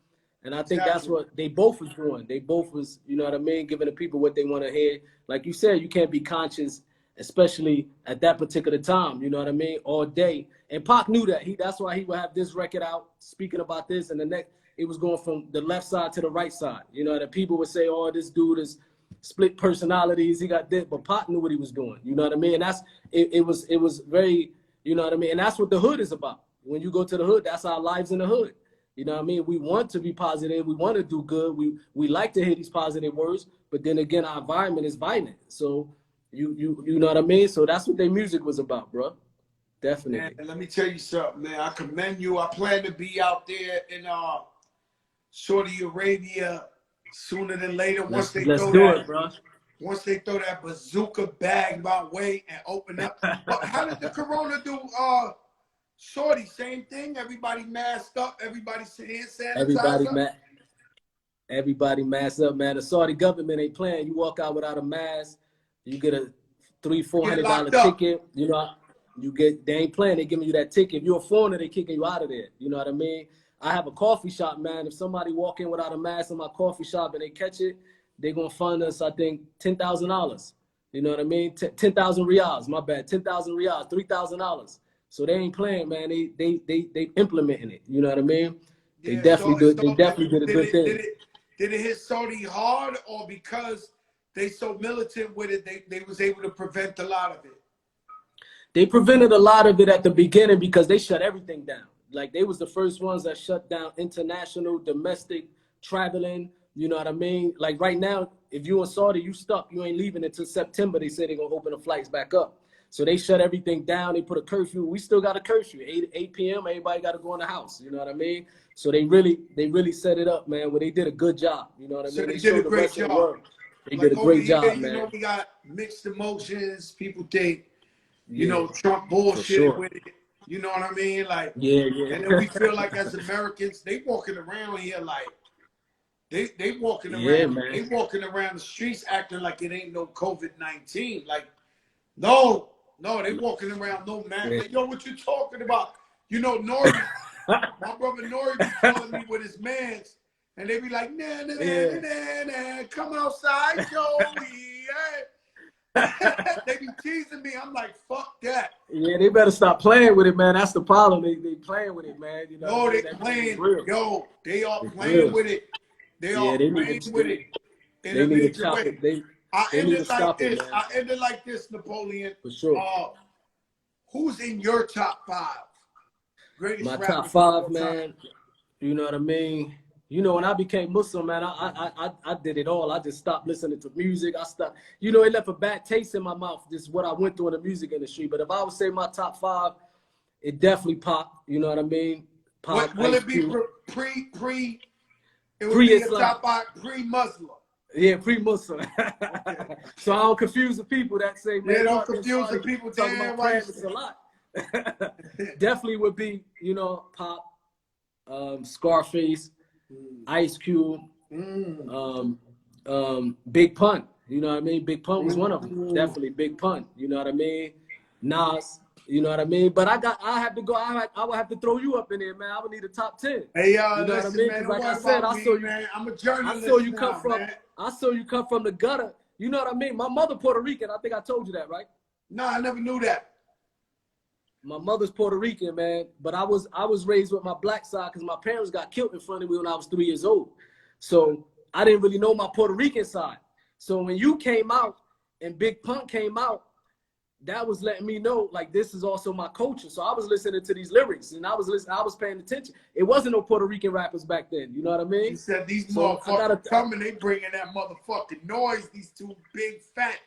[SPEAKER 2] And I think that's what they both was doing. They both was, you know what I mean, giving the people what they want to hear. Like you said, you can't be conscious, especially at that particular time, you know what I mean, all day. And Pac knew that. That's why he would have this record out speaking about this, and the next it was going from the left side to the right side. You know, the people would say, oh, this dude is split personalities, he got this, but Pac knew what he was doing. You know what I mean? And that's it was very, you know what I mean? And that's what the hood is about. When you go to the hood, that's our lives in the hood. You know what I mean? We want to be positive. We want to do good. We like to hear these positive words, but then again, our environment is violent. So you know what I mean? So that's what their music was about, bro. Definitely.
[SPEAKER 1] Man, let me tell you something, man. I commend you. I plan to be out there in Saudi Arabia sooner than later. Once they throw that bazooka bag my way and open up. But how did the corona do? Saudi, same thing. Everybody masked up. Everybody hand sanitizer.
[SPEAKER 2] Everybody masked up, man. The Saudi government ain't playing. You walk out without a mask, you get a $300-$400 ticket. You know, they ain't playing. They giving you that ticket. If you're a foreigner, they kicking you out of there. You know what I mean? I have a coffee shop, man. If somebody walk in without a mask in my coffee shop and they catch it, they're gonna fine us, I think, $10,000. You know what I mean? 10,000 riyals. My bad. 10,000 riyals. $3,000. So they ain't playing, man. They implementing it. You know what I mean? They definitely did a good thing.
[SPEAKER 1] Did it hit Saudi hard, or because they so militant with it, they was able to prevent a lot of it?
[SPEAKER 2] They prevented a lot of it at the beginning because they shut everything down. Like, they was the first ones that shut down international, domestic traveling. You know what I mean? Like, right now, if you in Saudi, you stuck. You ain't leaving until September. They say they're going to open the flights back up. So they shut everything down. They put a curfew. We still got a curfew. 8 p.m., everybody got to go in the house. You know what I mean? So they really set it up, man, where they did a good job. You know what I mean?
[SPEAKER 1] So they did a great job.
[SPEAKER 2] They did a great job, man.
[SPEAKER 1] You know, we got mixed emotions. People think, you know, Trump bullshit with it. You know what I mean? Like, and then we feel like as Americans, they walking around here like, they walking around, they walking around the streets acting like it ain't no COVID-19. Like, no, they walking around no mask. Like, yo, what you talking about? You know, Nori, my brother Nori be calling me with his mans, and they be like, nah, come outside, Joey. They be teasing me. I'm like, fuck that.
[SPEAKER 2] Yeah, they better stop playing with it, man. That's the problem. They playing with it, man. You know,
[SPEAKER 1] no, they playing. Yo, they are playing with it. They are playing with it in a major way. I ended like this, Napoleon.
[SPEAKER 2] For sure.
[SPEAKER 1] Who's in your top 5? Greatest
[SPEAKER 2] My
[SPEAKER 1] rappers
[SPEAKER 2] top
[SPEAKER 1] of all
[SPEAKER 2] five,
[SPEAKER 1] time.
[SPEAKER 2] man. You know what I mean? You know, when I became Muslim, man, I did it all. I just stopped listening to music. I stopped. You know, it left a bad taste in my mouth. This is what I went through in the music industry. But if I would say my top five, it definitely Pop. You know what I mean? Pop,
[SPEAKER 1] Will
[SPEAKER 2] Ice
[SPEAKER 1] it be
[SPEAKER 2] Cube,
[SPEAKER 1] pre? It would be a
[SPEAKER 2] pre-Islam.
[SPEAKER 1] top five pre-Muslim.
[SPEAKER 2] Yeah, pre-Muslim.
[SPEAKER 1] Okay.
[SPEAKER 2] So I don't confuse the people that say, man,
[SPEAKER 1] Yeah, don't
[SPEAKER 2] Pop,
[SPEAKER 1] confuse the
[SPEAKER 2] sorry,
[SPEAKER 1] people.
[SPEAKER 2] talking
[SPEAKER 1] Damn,
[SPEAKER 2] about
[SPEAKER 1] why you
[SPEAKER 2] praying a lot. Definitely would be, you know, Pop, Scarface, Ice Cube, Big Pun. You know what I mean? Big Pun was one of them. Definitely Big Pun. You know what I mean? Nas. You know what I mean? But I have to go. I would have to throw you up in there, man. I would need a top 10.
[SPEAKER 1] Hey,
[SPEAKER 2] You know
[SPEAKER 1] listen,
[SPEAKER 2] what I mean?
[SPEAKER 1] man,
[SPEAKER 2] Because
[SPEAKER 1] don't
[SPEAKER 2] like I
[SPEAKER 1] worry
[SPEAKER 2] said,
[SPEAKER 1] about
[SPEAKER 2] I saw
[SPEAKER 1] me,
[SPEAKER 2] you.
[SPEAKER 1] man. I'm a
[SPEAKER 2] I
[SPEAKER 1] journalist
[SPEAKER 2] saw you come
[SPEAKER 1] now,
[SPEAKER 2] from.
[SPEAKER 1] man.
[SPEAKER 2] I saw you come from the gutter. You know what I mean? My mother Puerto Rican. I think I told you that, right?
[SPEAKER 1] No, I never knew that.
[SPEAKER 2] My mother's Puerto Rican, man. But I was raised with my black side because my parents got killed in front of me when I was 3 years old. So I didn't really know my Puerto Rican side. So when you came out and Big Pun came out, that was letting me know, like, this is also my culture. So I was listening to these lyrics and I was paying attention. It wasn't no Puerto Rican rappers back then. You know what I mean?
[SPEAKER 1] You said these
[SPEAKER 2] So
[SPEAKER 1] motherfuckers coming, they bringing that motherfucking noise. These two big fat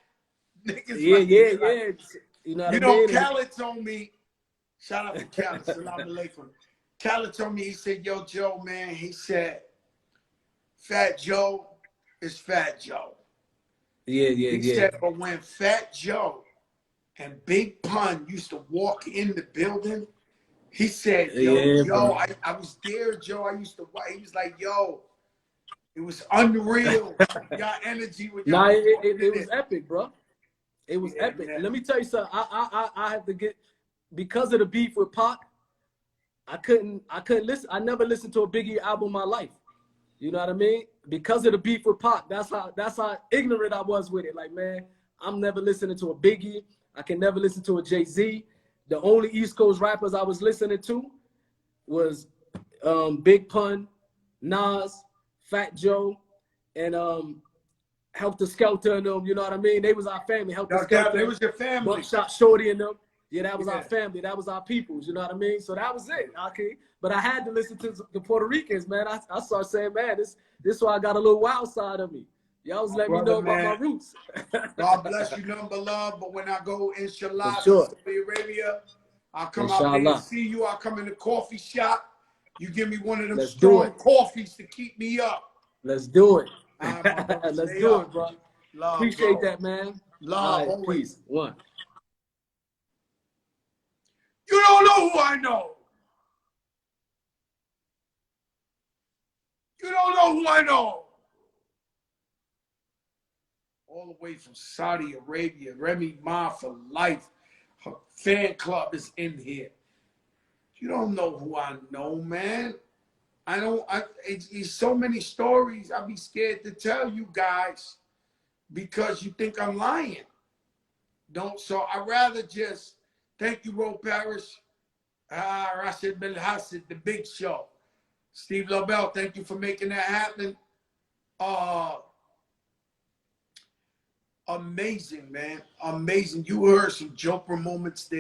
[SPEAKER 1] niggas.
[SPEAKER 2] Yeah,
[SPEAKER 1] like,
[SPEAKER 2] yeah,
[SPEAKER 1] like,
[SPEAKER 2] yeah. You know what
[SPEAKER 1] you
[SPEAKER 2] I
[SPEAKER 1] know,
[SPEAKER 2] mean?
[SPEAKER 1] Khaled told me, shout out to Khaled, salam alaikum. Khaled told me, he said, yo, Joe, man, he said, Fat Joe is Fat Joe.
[SPEAKER 2] Yeah, yeah,
[SPEAKER 1] He
[SPEAKER 2] yeah.
[SPEAKER 1] said, but when Fat Joe and Big Pun used to walk in the building, he said, yo,
[SPEAKER 2] Yeah,
[SPEAKER 1] Joe,
[SPEAKER 2] bro.
[SPEAKER 1] I was there, Joe. I used to watch. He was like, yo, it was unreal. Y'all energy when y'all
[SPEAKER 2] Nah,
[SPEAKER 1] walking in
[SPEAKER 2] it was
[SPEAKER 1] there.
[SPEAKER 2] epic, bro. It was
[SPEAKER 1] Yeah,
[SPEAKER 2] epic.
[SPEAKER 1] man.
[SPEAKER 2] Let me tell you something. I have to get, because of the beef with Pac, I couldn't listen. I never listened to a Biggie album in my life. You know what I mean? Because of the beef with Pac, that's how ignorant I was with it. Like, man, I'm never listening to a Biggie. I can never listen to a Jay-Z. The only East Coast rappers I was listening to was Big Pun, Nas, Fat Joe, and Helter Skelter and them. You know what I mean? They was our family. Helter Skelter.
[SPEAKER 1] It was your family.
[SPEAKER 2] Buckshot Shorty and them. Yeah, that was
[SPEAKER 1] Yeah.
[SPEAKER 2] our family. That was our peoples. You know what I mean? So that was it. Okay. But I had to listen to the Puerto Ricans, man. I started saying, man, this why I got a little wild side of me. Y'all was letting me know about my roots.
[SPEAKER 1] God bless you, number love. But when I go, inshallah,
[SPEAKER 2] Sure.
[SPEAKER 1] to Saudi Arabia, I'll come out
[SPEAKER 2] Inshallah.
[SPEAKER 1] there and see you. I'll come in the coffee shop. You give me one of them
[SPEAKER 2] Let's
[SPEAKER 1] strong
[SPEAKER 2] do it.
[SPEAKER 1] coffees to keep me up.
[SPEAKER 2] Let's do it.
[SPEAKER 1] Let's
[SPEAKER 2] Let's do it, bro.
[SPEAKER 1] Love,
[SPEAKER 2] Appreciate
[SPEAKER 1] bro.
[SPEAKER 2] that, man.
[SPEAKER 1] Love,
[SPEAKER 2] all right,
[SPEAKER 1] always.
[SPEAKER 2] peace. One.
[SPEAKER 1] You don't know who I know. You don't know who I know. All the way from Saudi Arabia, Remy Ma for life. Her fan club is in here. You don't know who I know, man. It's so many stories I'd be scared to tell you guys because you think I'm lying. So I'd rather just thank you, Ro Parrish. Rashid Bin Hassid, the big show. Steve Lobel, thank you for making that happen. Amazing, man. Amazing. You heard some Joker moments there.